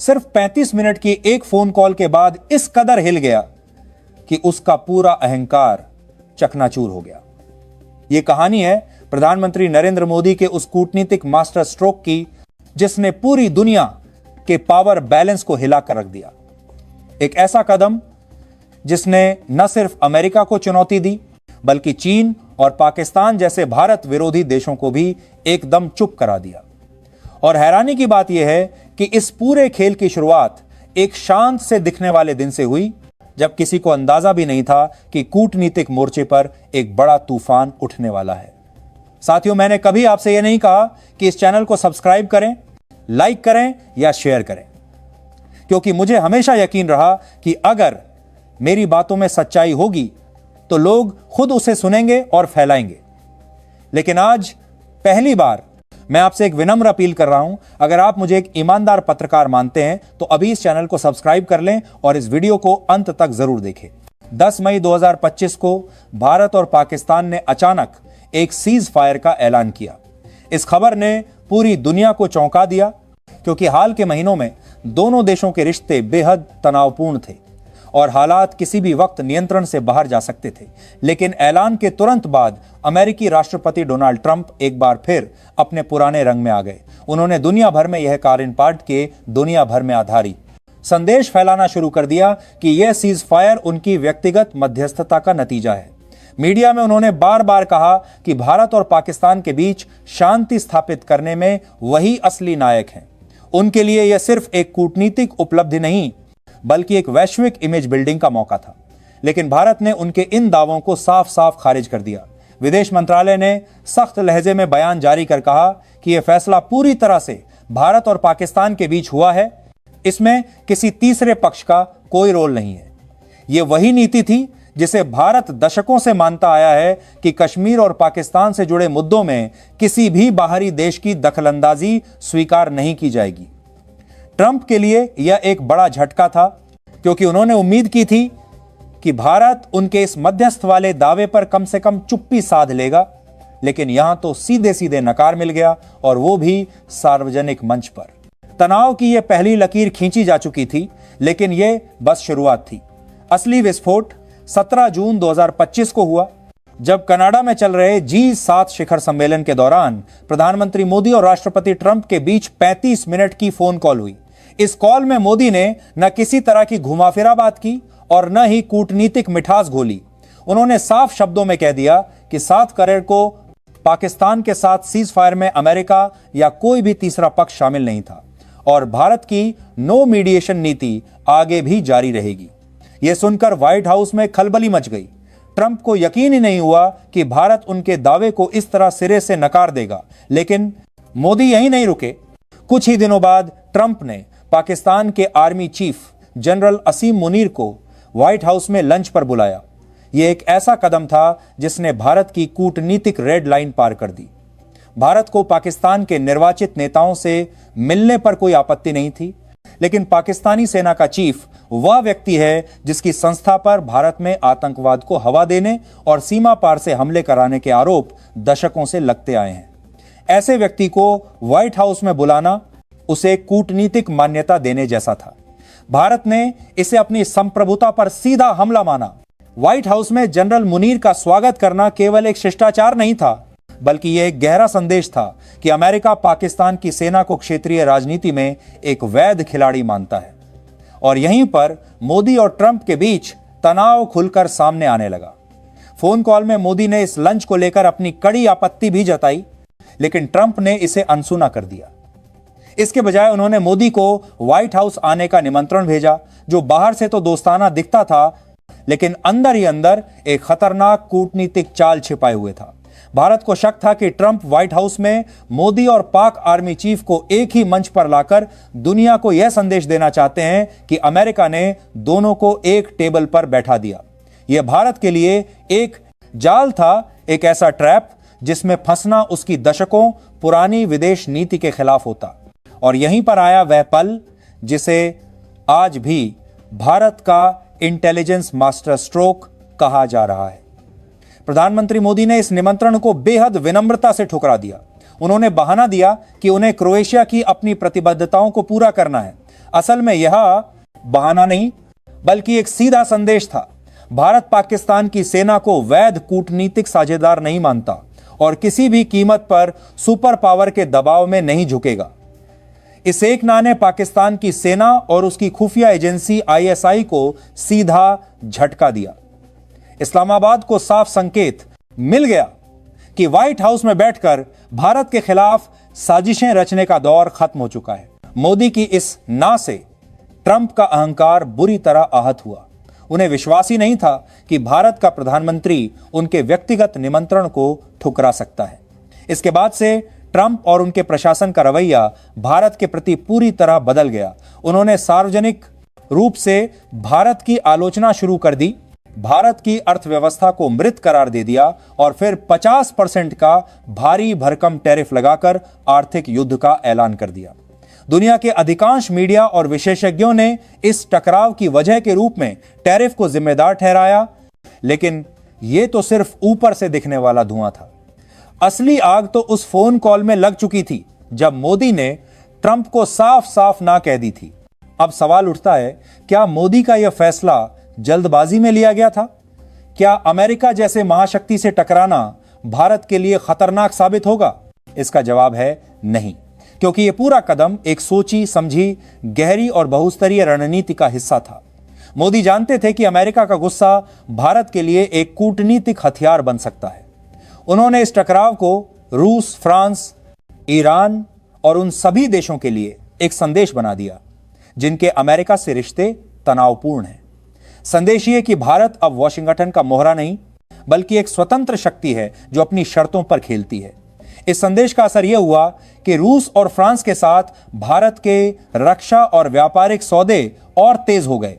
सिर्फ 35 मिनट की एक फोन कॉल के बाद इस कदर हिल गया कि उसका पूरा अहंकार चकनाचूर हो गया। यह कहानी है प्रधानमंत्री नरेंद्र मोदी के उस कूटनीतिक मास्टर स्ट्रोक की जिसने पूरी दुनिया के पावर बैलेंस को हिला कर रख दिया। एक ऐसा कदम जिसने न सिर्फ अमेरिका को चुनौती दी बल्कि चीन और पाकिस्तान जैसे भारत विरोधी देशों को भी एकदम चुप करा दिया। और हैरानी की बात यह है कि इस पूरे खेल की शुरुआत एक शांत से दिखने वाले दिन से हुई जब किसी को अंदाजा भी नहीं था कि कूटनीतिक मोर्चे पर एक बड़ा तूफान उठने वाला है। साथियों, मैंने कभी आपसे यह नहीं कहा कि इस चैनल को सब्सक्राइब करें, लाइक करें या शेयर करें, क्योंकि मुझे हमेशा यकीन रहा कि अगर मेरी बातों में सच्चाई होगी तो लोग खुद उसे सुनेंगे और फैलाएंगे। लेकिन आज पहली बार मैं आपसे एक विनम्र अपील कर रहा हूं, अगर आप मुझे एक ईमानदार पत्रकार मानते हैं तो अभी इस चैनल को सब्सक्राइब कर लें और इस वीडियो को अंत तक जरूर देखें। 10 मई 2025 को भारत और पाकिस्तान ने अचानक एक सीज फायर का ऐलान किया। इस खबर ने पूरी दुनिया को चौंका दिया, क्योंकि हाल के महीनों में दोनों देशों के रिश्ते बेहद तनावपूर्ण थे और हालात किसी भी वक्त नियंत्रण से बाहर जा सकते थे। लेकिन ऐलान के तुरंत बाद अमेरिकी राष्ट्रपति डोनाल्ड ट्रंप एक बार फिर अपने पुराने रंग में आ गए। उन्होंने दुनिया भर में यह कारण पाट के दुनिया भर में आधारित संदेश फैलाना शुरू कर दिया कि यह सीज फायर उनकी व्यक्तिगत मध्यस्थता का नतीजा है। मीडिया में उन्होंने बार बार कहा कि भारत और पाकिस्तान के बीच शांति स्थापित करने में वही असली नायक हैं। उनके लिए यह सिर्फ एक कूटनीतिक उपलब्धि नहीं बल्कि एक वैश्विक इमेज बिल्डिंग का मौका था। लेकिन भारत ने उनके इन दावों को साफ साफ खारिज कर दिया। विदेश मंत्रालय ने सख्त लहजे में बयान जारी कर कहा कि यह फैसला पूरी तरह से भारत और पाकिस्तान के बीच हुआ है, इसमें किसी तीसरे पक्ष का कोई रोल नहीं है। यह वही नीति थी जिसे भारत दशकों से मानता आया है कि कश्मीर और पाकिस्तान से जुड़े मुद्दों में किसी भी बाहरी देश की दखलंदाजी स्वीकार नहीं की जाएगी। ट्रंप के लिए यह एक बड़ा झटका था, क्योंकि उन्होंने उम्मीद की थी कि भारत उनके इस मध्यस्थ वाले दावे पर कम से कम चुप्पी साध लेगा। लेकिन यहां तो सीधे सीधे नकार मिल गया, और वो भी सार्वजनिक मंच पर। तनाव की यह पहली लकीर खींची जा चुकी थी, लेकिन यह बस शुरुआत थी। असली विस्फोट 17 जून 2025 को हुआ, जब कनाडा में चल रहे G7 शिखर सम्मेलन के दौरान प्रधानमंत्री मोदी और राष्ट्रपति ट्रंप के बीच 35 मिनट की फोन कॉल हुई। इस कॉल में मोदी ने न किसी तरह की घुमाफिरा बात की और न ही कूटनीतिक मिठास घोली। उन्होंने साफ शब्दों में कह दिया कि 7 करोड़ को पाकिस्तान के साथ सीज फायर में अमेरिका या कोई भी तीसरा पक्ष शामिल नहीं था, और भारत की नो मीडिएशन नीति आगे भी जारी रहेगी। यह सुनकर व्हाइट हाउस में खलबली मच गई। ट्रंप को यकीन ही नहीं हुआ कि भारत उनके दावे को इस तरह सिरे से नकार देगा। लेकिन मोदी यहीं नहीं रुके। कुछ ही दिनों बाद ट्रंप ने पाकिस्तान के आर्मी चीफ जनरल असीम मुनीर को व्हाइट हाउस में लंच पर बुलाया। यह एक ऐसा कदम था जिसने भारत की कूटनीतिक रेड लाइन पार कर दी। भारत को पाकिस्तान के निर्वाचित नेताओं से मिलने पर कोई आपत्ति नहीं थी, लेकिन पाकिस्तानी सेना का चीफ वह व्यक्ति है जिसकी संस्था पर भारत में आतंकवाद को हवा देने और सीमा पार से हमले कराने के आरोप दशकों से लगते आए हैं। ऐसे व्यक्ति को व्हाइट हाउस में बुलाना उसे कूटनीतिक मान्यता देने जैसा था। भारत ने इसे अपनी संप्रभुता पर सीधा हमला माना। व्हाइट हाउस में जनरल मुनीर का स्वागत करना केवल एक शिष्टाचार नहीं था, बल्कि यह एक गहरा संदेश था कि अमेरिका पाकिस्तान की सेना को क्षेत्रीय राजनीति में एक वैध खिलाड़ी मानता है। और यहीं पर मोदी और ट्रंप के बीच तनाव खुलकर सामने आने लगा। फोन कॉल में मोदी ने इस लंच को लेकर अपनी कड़ी आपत्ति भी जताई, लेकिन ट्रंप ने इसे अनसुना कर दिया। इसके बजाय उन्होंने मोदी को व्हाइट हाउस आने का निमंत्रण भेजा, जो बाहर से तो दोस्ताना दिखता था, लेकिन अंदर ही अंदर एक खतरनाक कूटनीतिक चाल छिपाए हुए था। भारत को शक था कि ट्रंप व्हाइट हाउस में मोदी और पाक आर्मी चीफ को एक ही मंच पर लाकर दुनिया को यह संदेश देना चाहते हैं कि अमेरिका ने दोनों को एक टेबल पर बैठा दिया। यह भारत के लिए एक जाल था, एक ऐसा ट्रैप जिसमें फंसना उसकी दशकों पुरानी विदेश नीति के खिलाफ होता। और यहीं पर आया वह पल जिसे आज भी भारत का इंटेलिजेंस मास्टर स्ट्रोक कहा जा रहा है। प्रधानमंत्री मोदी ने इस निमंत्रण को बेहद विनम्रता से ठुकरा दिया। उन्होंने बहाना दिया कि उन्हें क्रोएशिया की अपनी प्रतिबद्धताओं को पूरा करना है। असल में यह बहाना नहीं बल्कि एक सीधा संदेश था। भारत पाकिस्तान की सेना को वैध कूटनीतिक साझेदार नहीं मानता और किसी भी कीमत पर सुपर पावर के दबाव में नहीं झुकेगा। इस एक ना ने पाकिस्तान की सेना और उसकी खुफिया एजेंसी आईएसआई को सीधा झटका दिया। इस्लामाबाद को साफ संकेत मिल गया कि व्हाइट हाउस में बैठकर भारत के खिलाफ साजिशें रचने का दौर खत्म हो चुका है। मोदी की इस ना से ट्रंप का अहंकार बुरी तरह आहत हुआ। उन्हें विश्वास ही नहीं था कि भारत का प्रधानमंत्री उनके व्यक्तिगत निमंत्रण को ठुकरा सकता है। इसके बाद से ट्रंप और उनके प्रशासन का रवैया भारत के प्रति पूरी तरह बदल गया। उन्होंने सार्वजनिक रूप से भारत की आलोचना शुरू कर दी, भारत की अर्थव्यवस्था को मृत करार दे दिया और फिर 50% का भारी भरकम टैरिफ लगाकर आर्थिक युद्ध का ऐलान कर दिया। दुनिया के अधिकांश मीडिया और विशेषज्ञों ने इस टकराव की वजह के रूप में टैरिफ को जिम्मेदार ठहराया, लेकिन यह तो सिर्फ ऊपर से दिखने वाला धुआं था। असली आग तो उस फोन कॉल में लग चुकी थी जब मोदी ने ट्रंप को साफ साफ ना कह दी थी। अब सवाल उठता है, क्या मोदी का यह फैसला जल्दबाजी में लिया गया था? क्या अमेरिका जैसे महाशक्ति से टकराना भारत के लिए खतरनाक साबित होगा? इसका जवाब है नहीं, क्योंकि यह पूरा कदम एक सोची समझी गहरी और बहुस्तरीय रणनीति का हिस्सा था। मोदी जानते थे कि अमेरिका का गुस्सा भारत के लिए एक कूटनीतिक हथियार बन सकता है। उन्होंने इस टकराव को रूस, फ्रांस, ईरान और उन सभी देशों के लिए एक संदेश बना दिया जिनके अमेरिका से रिश्ते तनावपूर्ण हैं। संदेश ये कि भारत अब वॉशिंगटन का मोहरा नहीं बल्कि एक स्वतंत्र शक्ति है जो अपनी शर्तों पर खेलती है। इस संदेश का असर यह हुआ कि रूस और फ्रांस के साथ भारत के रक्षा और व्यापारिक सौदे और तेज हो गए।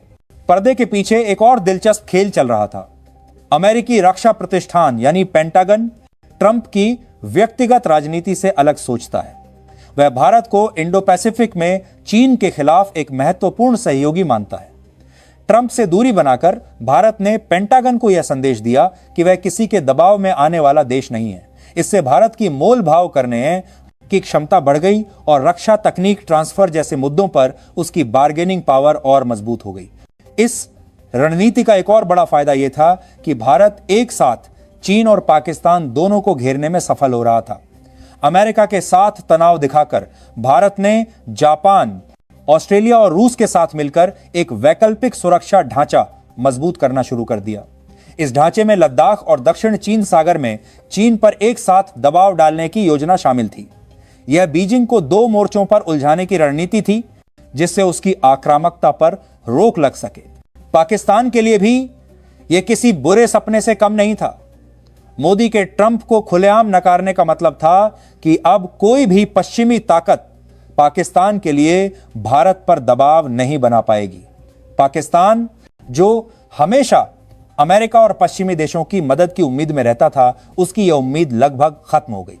पर्दे के पीछे एक और दिलचस्प खेल चल रहा था। अमेरिकी रक्षा प्रतिष्ठान यानी पेंटागन ट्रंप की व्यक्तिगत राजनीति से अलग सोचता है। वह भारत को इंडो पैसिफिक में चीन के खिलाफ एक महत्वपूर्ण सहयोगी मानता है। ट्रंप से दूरी बनाकर भारत ने पेंटागन को यह संदेश दिया कि वह किसी के दबाव में आने वाला देश नहीं है। इससे भारत की मोल भाव करने की क्षमता बढ़ गई और रक्षा तकनीक ट्रांसफर जैसे मुद्दों पर उसकी बार्गेनिंग पावर और मजबूत हो गई। इस रणनीति का एक और बड़ा फायदा यह था कि भारत एक साथ चीन और पाकिस्तान दोनों को घेरने में सफल हो रहा था। अमेरिका के साथ तनाव दिखाकर भारत ने जापान, ऑस्ट्रेलिया और रूस के साथ मिलकर एक वैकल्पिक सुरक्षा ढांचा मजबूत करना शुरू कर दिया। इस ढांचे में लद्दाख और दक्षिण चीन सागर में चीन पर एक साथ दबाव डालने की योजना शामिल थी। यह बीजिंग को दो मोर्चों पर उलझाने की रणनीति थी जिससे उसकी आक्रामकता पर रोक लग सके। पाकिस्तान के लिए भी यह किसी बुरे सपने से कम नहीं था। मोदी के ट्रंप को खुलेआम नकारने का मतलब था कि अब कोई भी पश्चिमी ताकत पाकिस्तान के लिए भारत पर दबाव नहीं बना पाएगी। पाकिस्तान जो हमेशा अमेरिका और पश्चिमी देशों की मदद की उम्मीद में रहता था, उसकी यह उम्मीद लगभग खत्म हो गई।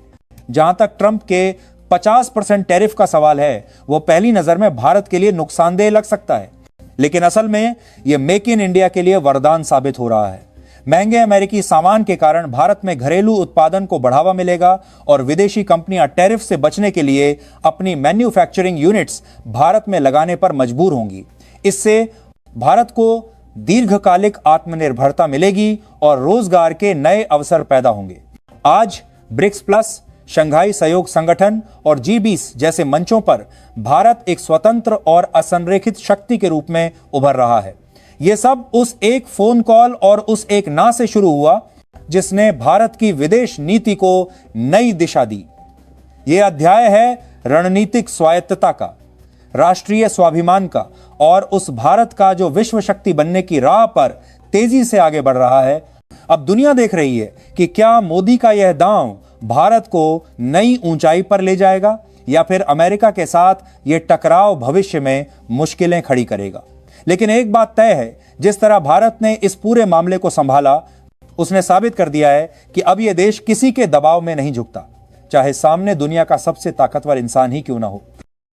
जहां तक ट्रंप के 50% टैरिफ का सवाल है, वो पहली नजर में भारत के लिए नुकसानदेह लग सकता है, लेकिन असल में यह मेक इन इंडिया के लिए वरदान साबित हो रहा है। महंगे अमेरिकी सामान के कारण भारत में घरेलू उत्पादन को बढ़ावा मिलेगा और विदेशी कंपनियां टैरिफ से बचने के लिए अपनी मैन्युफैक्चरिंग यूनिट्स भारत में लगाने पर मजबूर होंगी। इससे भारत को दीर्घकालिक आत्मनिर्भरता मिलेगी और रोजगार के नए अवसर पैदा होंगे। आज ब्रिक्स प्लस, शंघाई सहयोग संगठन और G20 जैसे मंचों पर भारत एक स्वतंत्र और असंरेखित शक्ति के रूप में उभर रहा है। यह सब उस एक फोन कॉल और उस एक ना से शुरू हुआ जिसने भारत की विदेश नीति को नई दिशा दी। यह अध्याय है रणनीतिक स्वायत्तता का, राष्ट्रीय स्वाभिमान का और उस भारत का जो विश्व शक्ति बनने की राह पर तेजी से आगे बढ़ रहा है। अब दुनिया देख रही है कि क्या मोदी का यह दांव भारत को नई ऊंचाई पर ले जाएगा या फिर अमेरिका के साथ यह टकराव भविष्य में मुश्किलें खड़ी करेगा। लेकिन एक बात तय है, जिस तरह भारत ने इस पूरे मामले को संभाला, उसने साबित कर दिया है कि अब यह देश किसी के दबाव में नहीं झुकता, चाहे सामने दुनिया का सबसे ताकतवर इंसान ही क्यों ना हो।